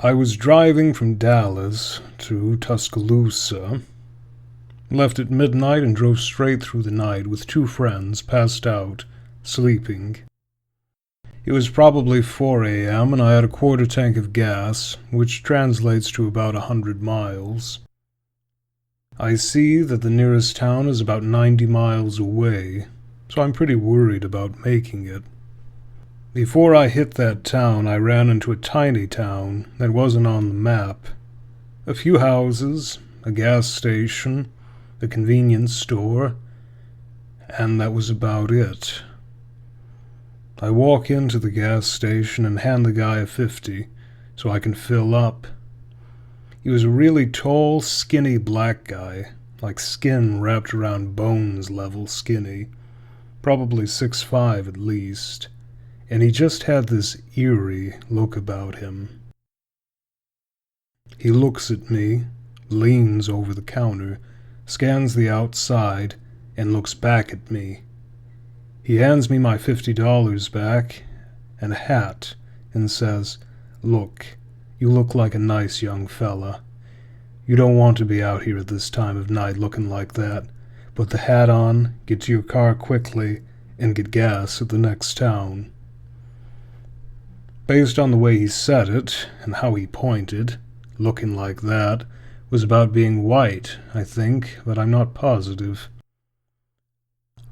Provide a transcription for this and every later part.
I was driving from Dallas to Tuscaloosa, left at midnight and drove straight through the night with two friends passed out, sleeping. It was probably 4 a.m. and I had a quarter tank of gas, which translates to about 100 miles. I see that the nearest town is about 90 miles away, so I'm pretty worried about making it. Before I hit that town, I ran into a tiny town that wasn't on the map. A few houses, a gas station, a convenience store, and that was about it. I walk into the gas station and hand the guy a 50 so I can fill up. He was a really tall, skinny black guy, like skin wrapped around bones level skinny, probably 6'5" at least, and he just had this eerie look about him. He looks at me, leans over the counter, scans the outside, and looks back at me. He hands me my $50 back and a hat and says, "Look, you look like a nice young fella. You don't want to be out here at this time of night looking like that. Put the hat on, get to your car quickly, and get gas at the next town." Based on the way he said it and how he pointed, looking like that was about being white, I think, but I'm not positive.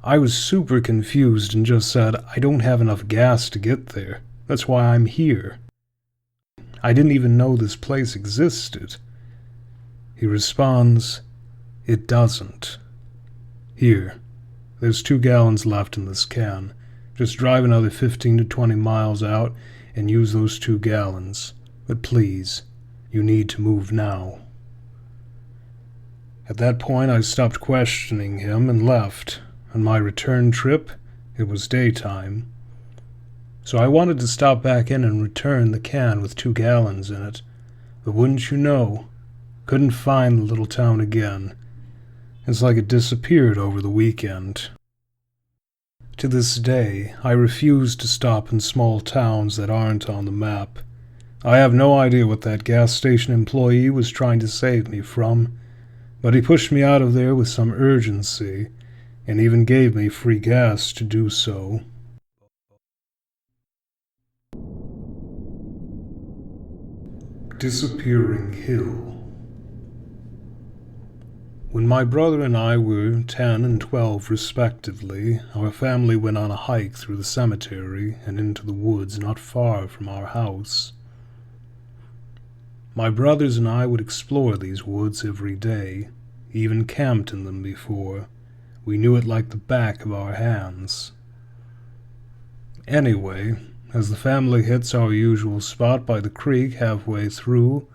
I was super confused and just said, "I don't have enough gas to get there. That's why I'm here." I didn't even know this place existed. He responds, "It doesn't. Here, there's 2 gallons left in this can. Just drive another 15 to 20 miles out and use those 2 gallons. But please, you need to move now." At that point, I stopped questioning him and left. On my return trip, it was daytime. So I wanted to stop back in and return the can with 2 gallons in it. But wouldn't you know, couldn't find the little town again. It's like it disappeared over the weekend. To this day, I refuse to stop in small towns that aren't on the map. I have no idea what that gas station employee was trying to save me from, but he pushed me out of there with some urgency, and even gave me free gas to do so. Disappearing Hill. When my brother and I were 10 and 12 respectively, our family went on a hike through the cemetery and into the woods not far from our house. My brothers and I would explore these woods every day, even camped in them before. We knew it like the back of our hands. Anyway, as the family hits our usual spot by the creek halfway through,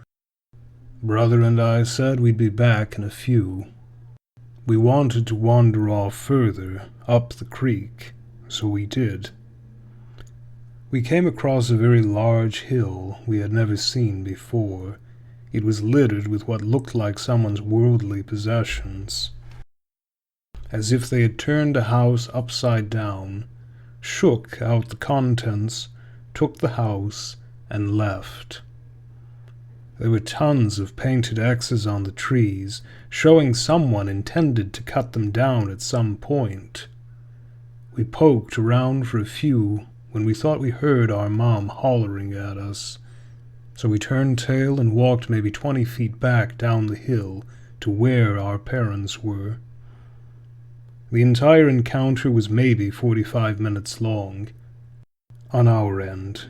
Brother and I said we'd be back in a few. We wanted to wander off further, up the creek, so we did. We came across a very large hill we had never seen before. It was littered with what looked like someone's worldly possessions, as if they had turned a house upside down, shook out the contents, took the house, and left. There were tons of painted X's on the trees, showing someone intended to cut them down at some point. We poked around for a few when we thought we heard our mom hollering at us, so we turned tail and walked maybe 20 feet back down the hill to where our parents were. The entire encounter was maybe 45 minutes long, on our end.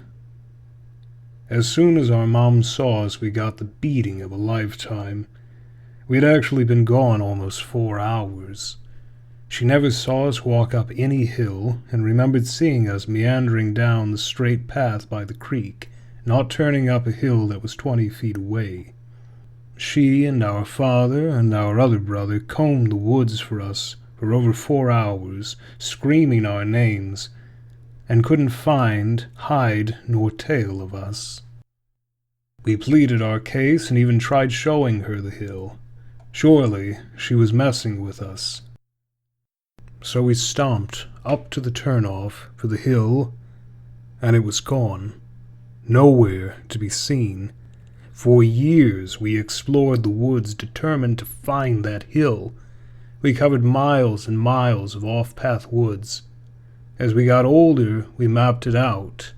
As soon as our mom saw us, we got the beating of a lifetime. We had actually been gone almost 4 hours. She never saw us walk up any hill and remembered seeing us meandering down the straight path by the creek, not turning up a hill that was 20 feet away. She and our father and our other brother combed the woods for us for over 4 hours, screaming our names, and couldn't find hide nor tail of us. We pleaded our case and even tried showing her the hill. Surely she was messing with us. So we stomped up to the turnoff for the hill, and it was gone. Nowhere to be seen. For years we explored the woods determined to find that hill. We covered miles and miles of off-path woods. As we got older, we mapped it out.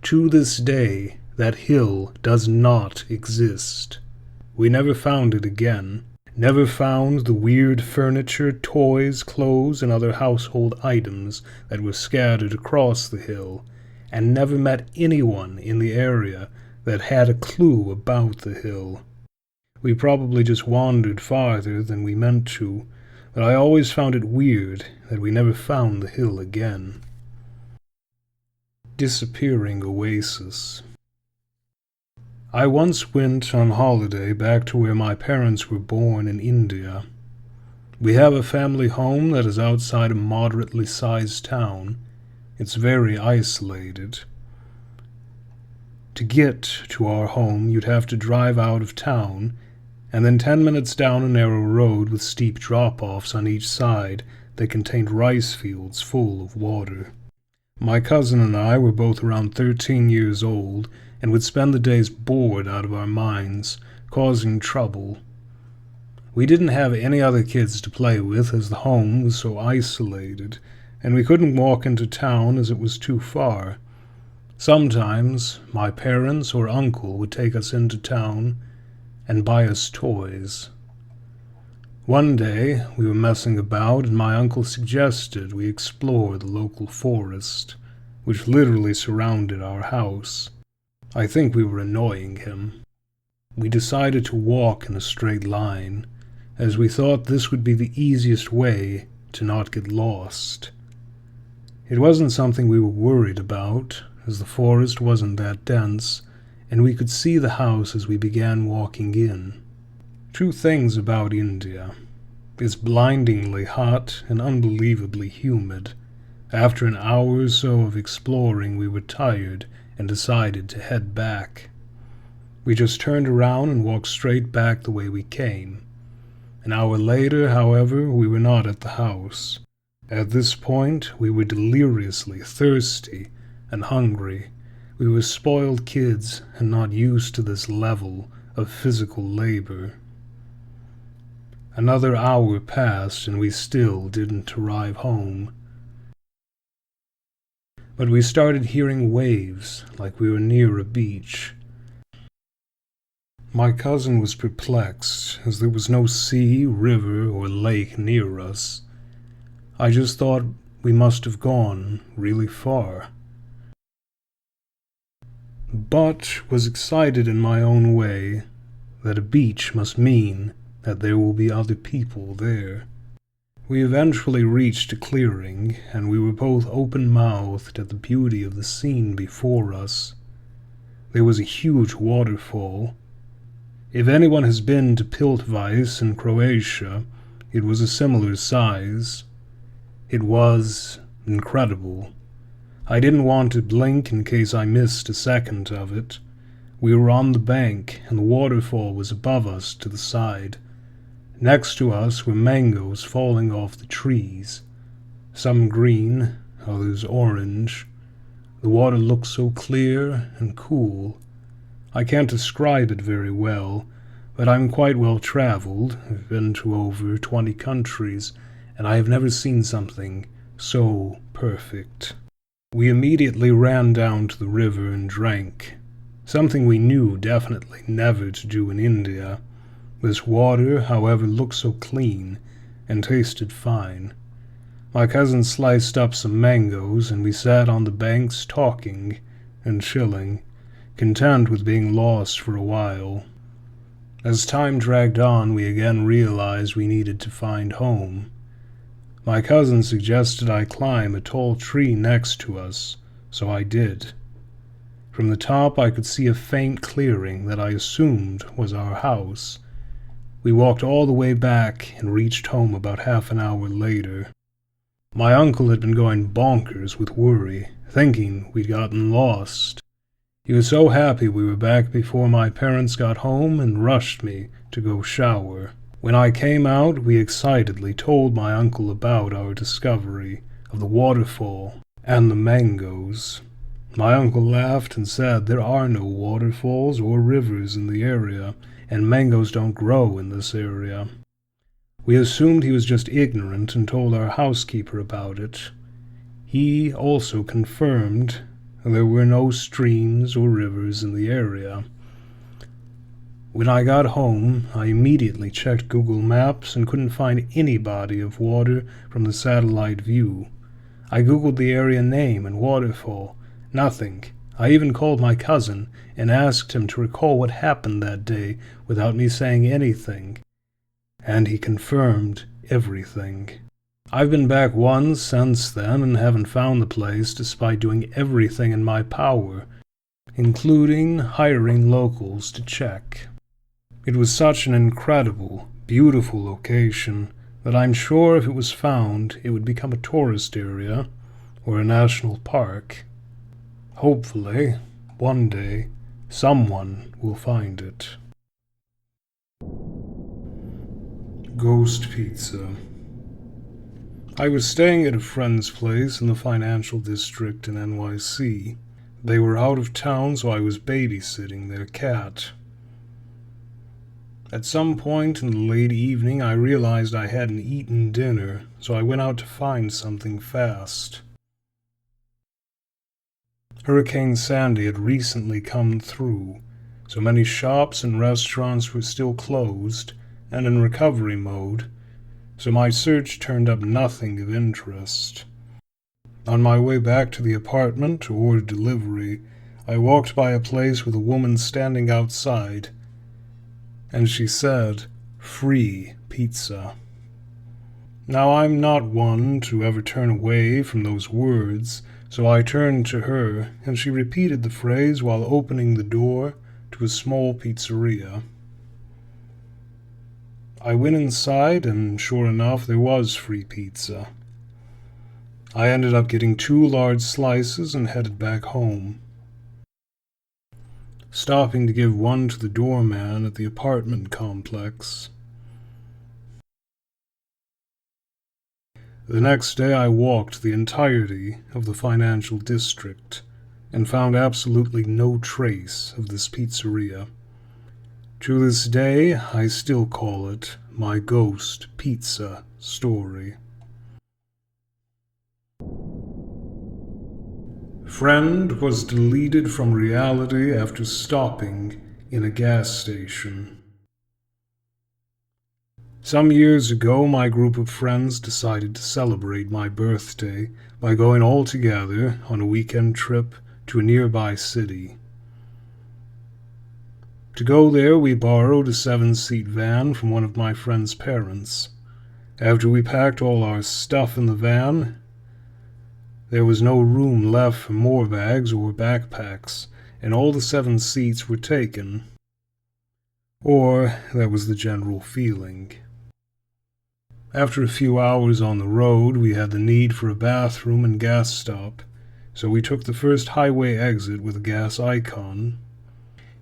To this day, that hill does not exist. We never found it again. Never found the weird furniture, toys, clothes, and other household items that were scattered across the hill, and never met anyone in the area that had a clue about the hill. We probably just wandered farther than we meant to, but I always found it weird that we never found the hill again. Disappearing Oasis. I once went on holiday back to where my parents were born in India. We have a family home that is outside a moderately sized town. It's very isolated. To get to our home, you'd have to drive out of town, and then 10 minutes down a narrow road with steep drop-offs on each side that contained rice fields full of water. My cousin and I were both around 13 years old and would spend the days bored out of our minds, causing trouble. We didn't have any other kids to play with as the home was so isolated, and we couldn't walk into town as it was too far. Sometimes my parents or uncle would take us into town and buy us toys. One day we were messing about and my uncle suggested we explore the local forest, which literally surrounded our house. I think we were annoying him. We decided to walk in a straight line, as we thought this would be the easiest way to not get lost. It wasn't something we were worried about, as the forest wasn't that dense, and we could see the house as we began walking in. Two things about India. It's blindingly hot and unbelievably humid. After an hour or so of exploring, we were tired and decided to head back. We just turned around and walked straight back the way we came. An hour later, however, we were not at the house. At this point, we were deliriously thirsty and hungry. We were spoiled kids and not used to this level of physical labor. Another hour passed and we still didn't arrive home. But we started hearing waves like we were near a beach. My cousin was perplexed, as there was no sea, river, or lake near us. I just thought we must have gone really far. But was excited in my own way that a beach must mean that there will be other people there. We eventually reached a clearing, and we were both open-mouthed at the beauty of the scene before us. There was a huge waterfall. If anyone has been to Piltvice in Croatia, it was a similar size. It was incredible. I didn't want to blink in case I missed a second of it. We were on the bank, and the waterfall was above us to the side. Next to us were mangoes falling off the trees, some green, others orange. The water looked so clear and cool. I can't describe it very well, but I'm quite well traveled. I've been to over 20 countries, and I have never seen something so perfect. We immediately ran down to the river and drank, something we knew definitely never to do in India. This water, however, looked so clean and tasted fine. My cousin sliced up some mangoes, and we sat on the banks talking and chilling, content with being lost for a while. As time dragged on, we again realized we needed to find home. My cousin suggested I climb a tall tree next to us, so I did. From the top I could see a faint clearing that I assumed was our house. We walked all the way back and reached home about half an hour later. My uncle had been going bonkers with worry, thinking we'd gotten lost. He was so happy we were back before my parents got home and rushed me to go shower. When I came out, we excitedly told my uncle about our discovery of the waterfall and the mangoes. My uncle laughed and said there are no waterfalls or rivers in the area, and mangoes don't grow in this area. We assumed he was just ignorant and told our housekeeper about it. He also confirmed there were no streams or rivers in the area. When I got home, I immediately checked Google Maps and couldn't find any body of water from the satellite view. I Googled the area name and waterfall. Nothing. I even called my cousin and asked him to recall what happened that day without me saying anything. And he confirmed everything. I've been back once since then and haven't found the place despite doing everything in my power, including hiring locals to check. It was such an incredible, beautiful location that I'm sure if it was found, it would become a tourist area or a national park. Hopefully, one day, someone will find it. Ghost Pizza. I was staying at a friend's place in the financial district in NYC. They were out of town, so I was babysitting their cat. At some point in the late evening, I realized I hadn't eaten dinner, so I went out to find something fast. Hurricane Sandy had recently come through, so many shops and restaurants were still closed and in recovery mode, so my search turned up nothing of interest. On my way back to the apartment to order delivery, I walked by a place with a woman standing outside, and she said, "Free pizza." Now I'm not one to ever turn away from those words, so I turned to her, and she repeated the phrase while opening the door to a small pizzeria. I went inside, and sure enough, there was free pizza. I ended up getting 2 large slices and headed back home, stopping to give one to the doorman at the apartment complex. The next day I walked the entirety of the financial district and found absolutely no trace of this pizzeria. To this day, I still call it my ghost pizza story. Friend was deleted from reality after stopping in a gas station. Some years ago, my group of friends decided to celebrate my birthday by going all together on a weekend trip to a nearby city. To go there, we borrowed a 7-seat van from one of my friend's parents. After we packed all our stuff in the van, there was no room left for more bags or backpacks, and all the 7 seats were taken. Or that was the general feeling. After a few hours on the road, we had the need for a bathroom and gas stop, so we took the first highway exit with a gas icon.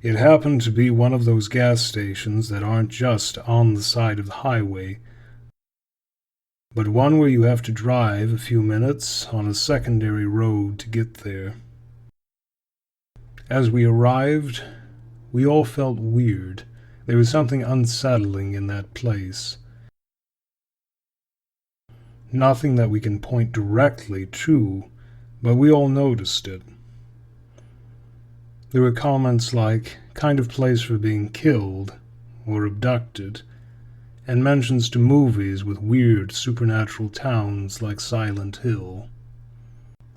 It happened to be one of those gas stations that aren't just on the side of the highway, but one where you have to drive a few minutes on a secondary road to get there. As we arrived, we all felt weird. There was something unsettling in that place. Nothing that we can point directly to, but we all noticed it. There were comments like, kind of place for being killed or abducted, and mentions to movies with weird supernatural towns like Silent Hill.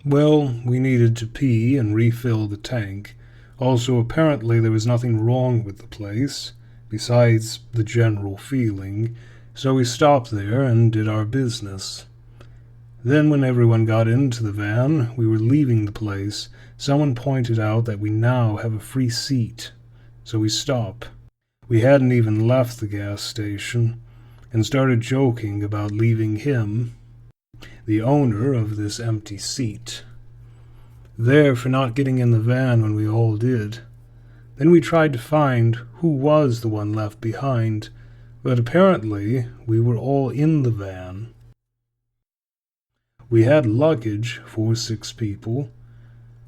Well, we needed to pee and refill the tank. Also, apparently there was nothing wrong with the place, besides the general feeling, so we stopped there and did our business. Then when everyone got into the van, we were leaving the place, someone pointed out that we now have a free seat, so we stopped. We hadn't even left the gas station, and started joking about leaving him, the owner of this empty seat, there for not getting in the van when we all did. Then we tried to find who was the one left behind, but apparently we were all in the van. We had luggage for 6 people.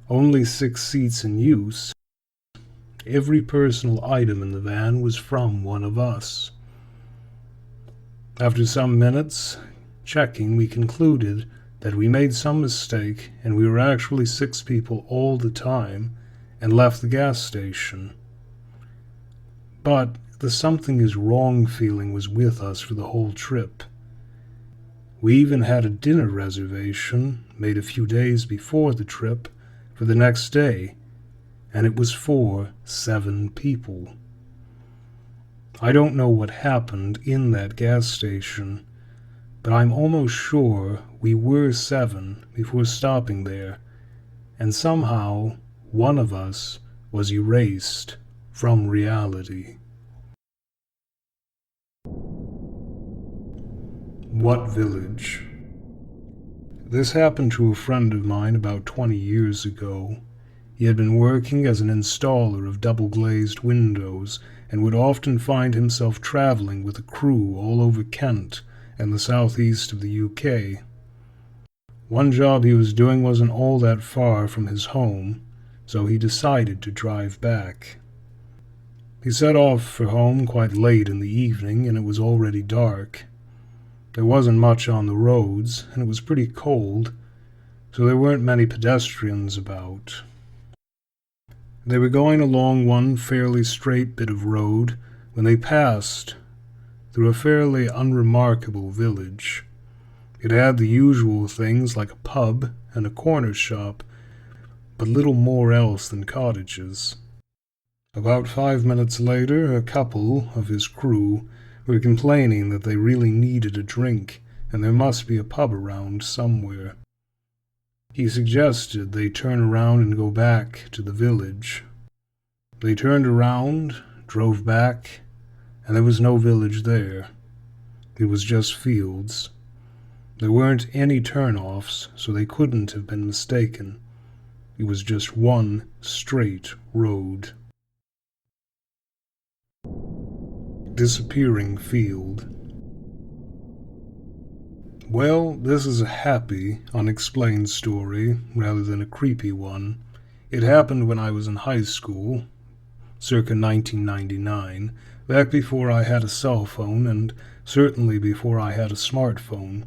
only 6 seats in use. Every personal item in the van was from one of us. After some minutes checking, we concluded that we made some mistake and we were actually 6 people all the time and left the gas station. But the something is wrong feeling was with us for the whole trip. We even had a dinner reservation made a few days before the trip for the next day, and it was for 7 people. I don't know what happened in that gas station, but I'm almost sure we were 7 before stopping there, and somehow one of us was erased from reality. What village? This happened to a friend of mine about 20 years ago. He had been working as an installer of double-glazed windows and would often find himself traveling with a crew all over Kent and the southeast of the UK. One job he was doing wasn't all that far from his home, so he decided to drive back. He set off for home quite late in the evening, and it was already dark. There wasn't much on the roads, and it was pretty cold, so there weren't many pedestrians about. They were going along one fairly straight bit of road when they passed through a fairly unremarkable village. It had the usual things like a pub and a corner shop, but little more else than cottages. About 5 minutes later, a couple of his crew were complaining that they really needed a drink and there must be a pub around somewhere. He suggested they turn around and go back to the village. They turned around, drove back, and there was no village there. It was just fields. There weren't any turn-offs, so they couldn't have been mistaken. It was just one straight road. Disappearing field. Well, this is a happy, unexplained story rather than a creepy one. It happened when I was in high school, circa 1999, back before I had a cell phone and certainly before I had a smartphone.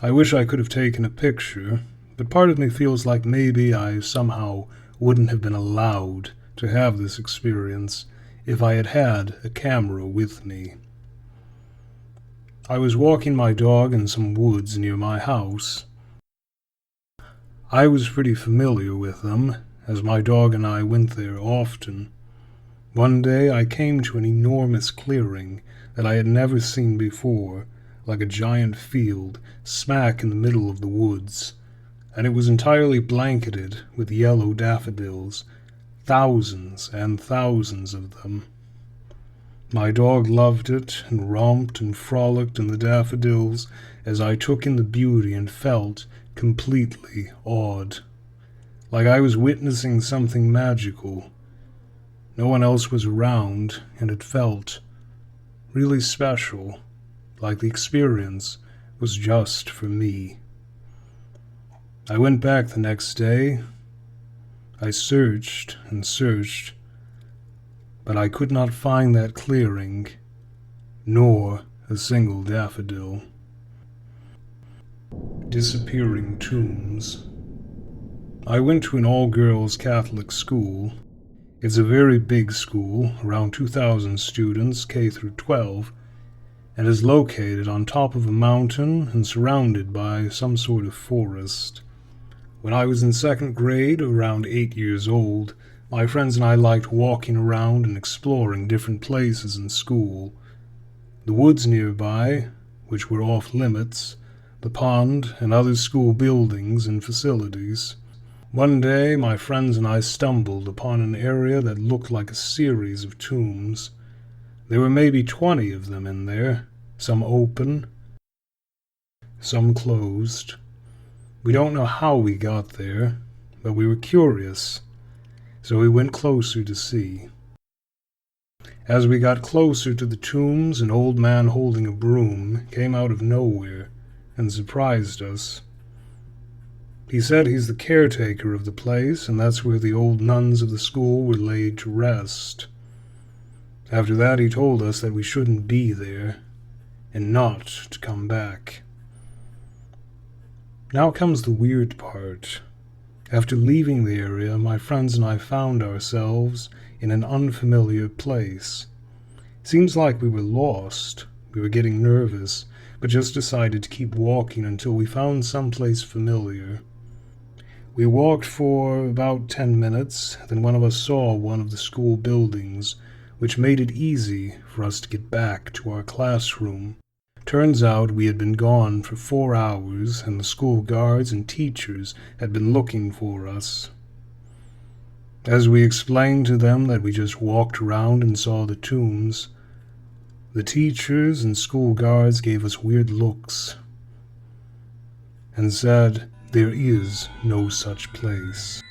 I wish I could have taken a picture, but part of me feels like maybe I somehow wouldn't have been allowed to have this experience if I had had a camera with me. I was walking my dog in some woods near my house. I was pretty familiar with them, as my dog and I went there often. One day I came to an enormous clearing that I had never seen before, like a giant field, smack in the middle of the woods, and it was entirely blanketed with yellow daffodils, thousands and thousands of them. My dog loved it and romped and frolicked in the daffodils as I took in the beauty and felt completely awed, like I was witnessing something magical. No one else was around, and it felt really special, like the experience was just for me. I went back the next day. I searched and searched, but I could not find that clearing, nor a single daffodil. Disappearing tombs. I went to an all-girls Catholic school. It's a very big school, around 2,000 students, K through 12, and is located on top of a mountain and surrounded by some sort of forest. When I was in 2nd grade, around 8 years old, my friends and I liked walking around and exploring different places in school. The woods nearby, which were off limits, the pond, and other school buildings and facilities. One day, my friends and I stumbled upon an area that looked like a series of tombs. There were maybe 20 of them in there, some open, some closed. We don't know how we got there, but we were curious, so we went closer to see. As we got closer to the tombs, an old man holding a broom came out of nowhere and surprised us. He said he's the caretaker of the place, and that's where the old nuns of the school were laid to rest. After that, he told us that we shouldn't be there, and not to come back. Now comes the weird part. After leaving the area, my friends and I found ourselves in an unfamiliar place. Seems like we were lost. We were getting nervous, but just decided to keep walking until we found someplace familiar. We walked for about 10 minutes, then one of us saw one of the school buildings, which made it easy for us to get back to our classroom. Turns out we had been gone for 4 hours, and the school guards and teachers had been looking for us. As we explained to them that we just walked around and saw the tombs, the teachers and school guards gave us weird looks and said there is no such place.